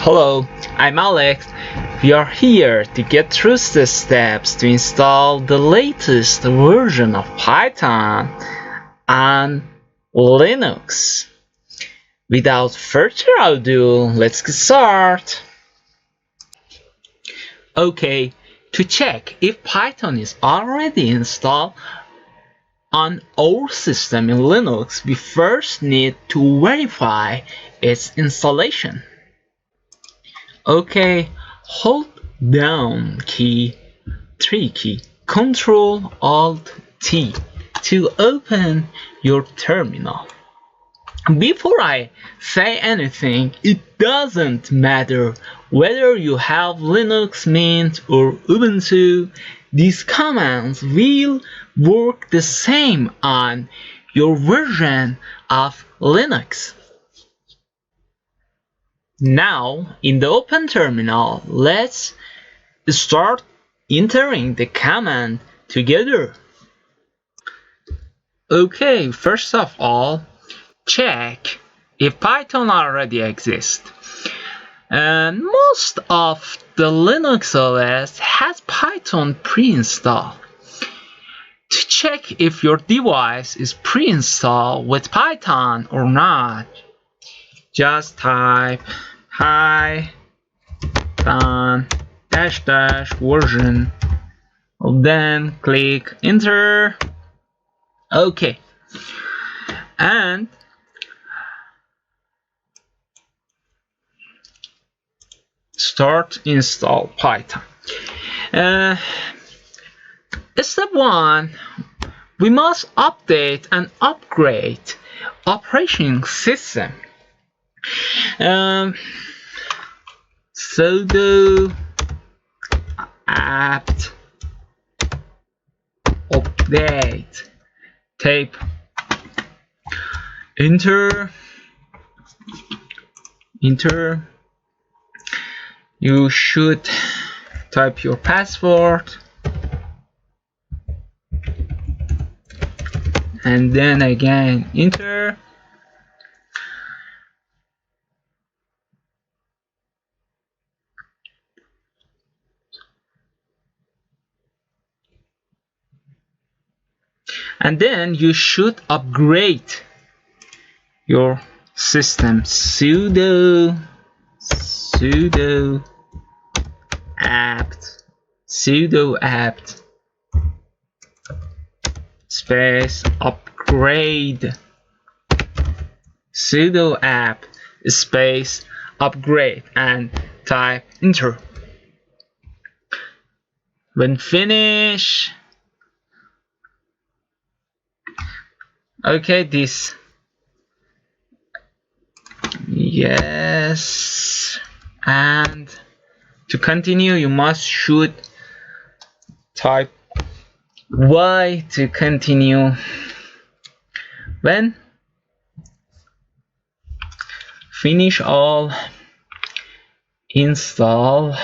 Hello, I'm Alex. We are here to get through the steps to install the latest version of Python on Linux. Without further ado, let's get started. Okay, to check if Python is already installed on our system in Linux, we first need to verify its installation. Okay, hold down 3 key, Control Alt T to open your terminal. Before I say anything, it doesn't matter whether you have Linux Mint or Ubuntu, these commands will work the same on your version of Linux. Now, in the open terminal, let's start entering the command together. Okay, first of all, check if Python already exists. And most of the Linux OS has Python pre-installed. To check if your device is pre-installed with Python or not, just type python version, then click enter. Okay, and start install Python. Step 1, we must update and upgrade operating system. Sudo apt update, type enter. You should type your password and then again enter. And then you should upgrade your system. Sudo apt space upgrade. Sudo apt space upgrade and type enter. When finished, okay, this, yes, and to continue you should type Y to continue. When finish all install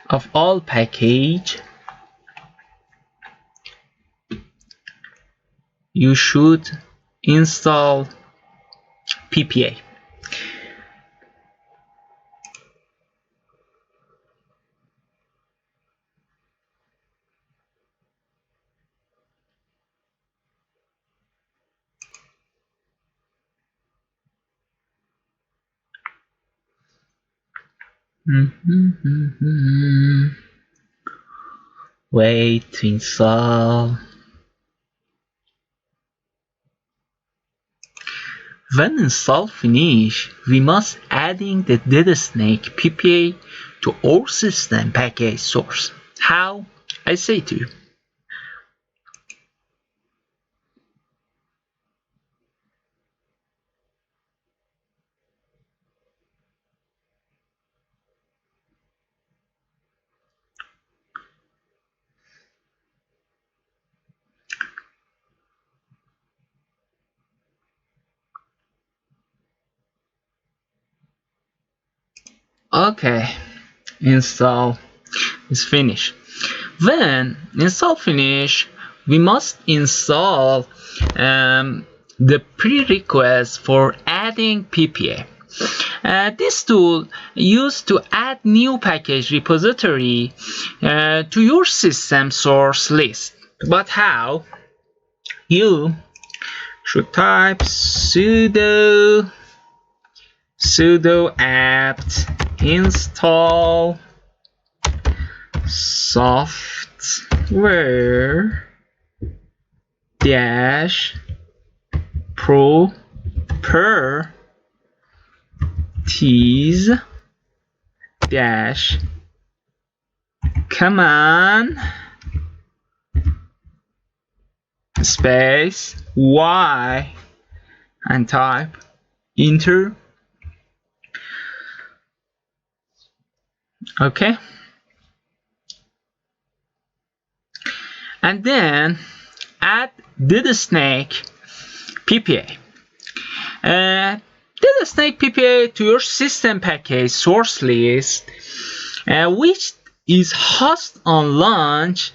of all package, you should install PPA. Wait to install. When install finish, we must adding the DataSnake PPA to our system package source. How? I say to you. Okay, install is finished. When install finish, we must install the prerequisite for adding PPA. This tool used to add new package repository to your system source list. But how? You should type sudo apt install software dash properties dash command space y and type enter. Okay, and then add DidaSnake PPA. DidaSnake PPA to your system package source list, which is hosted on Launch,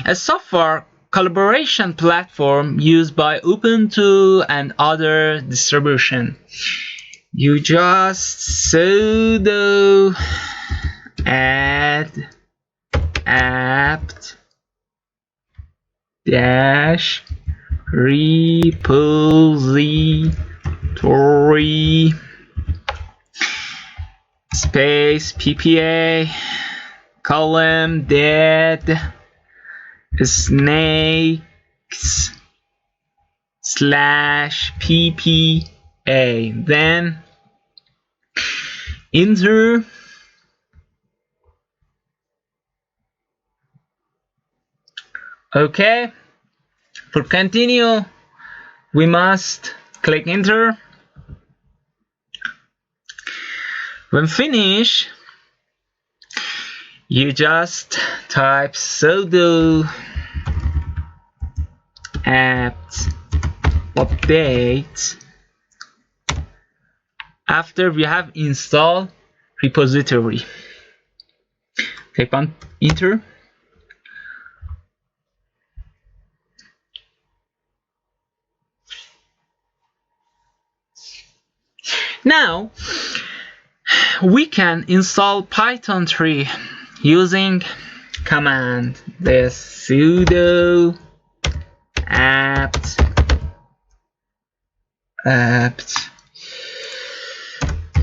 a software collaboration platform used by Ubuntu and other distributions. You just sudo add apt dash repository space PPA column dead snakes slash PPA, then enter. Okay, for continue we must click enter. When finished, you just type sudo apt update after we have installed repository. Click on enter. Now we can install Python 3 using command the sudo apt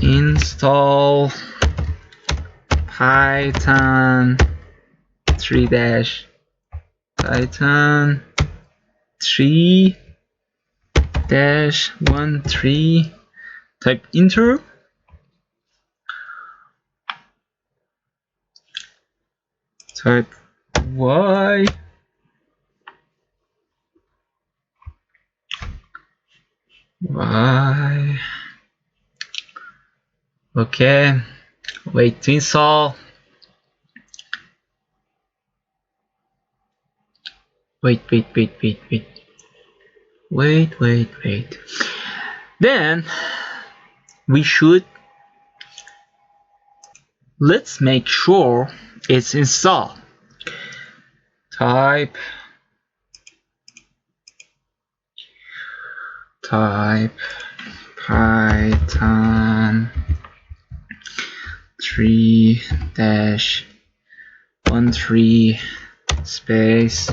install Python 3 dash Python 3 dash 13, type enter. Type y okay, wait to install. Wait. Then let's make sure it's installed. Type Python 3 dash 13 space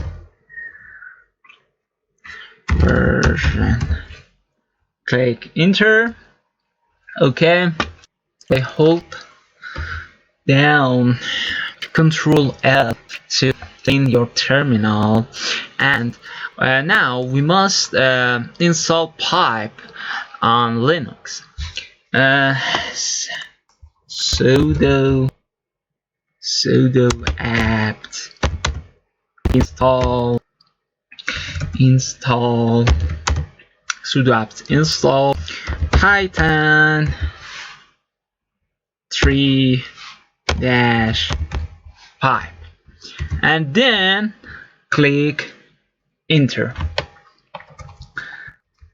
version. Click enter. Okay, I hold down Control L to clean your terminal, and now we must install pipe on Linux. Sudo apt install sudo apt install Python 3 dash pipe, and then click enter.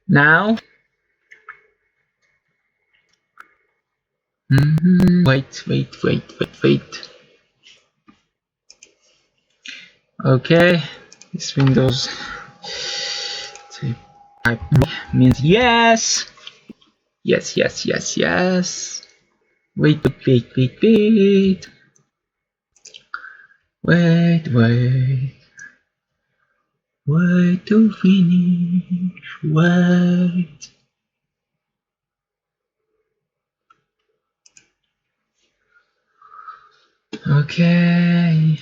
Now wait. Okay, this Windows type means yes. Wait. Wait to finish. Wait. Okay.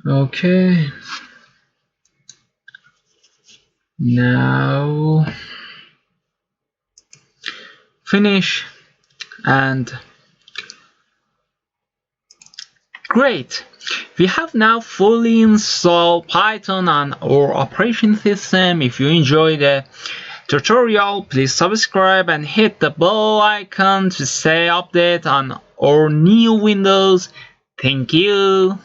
Okay. Now finish and great. We have now fully installed Python on our operation system. If you enjoyed the tutorial, please subscribe and hit the bell icon to stay updated on our new Windows. Thank you.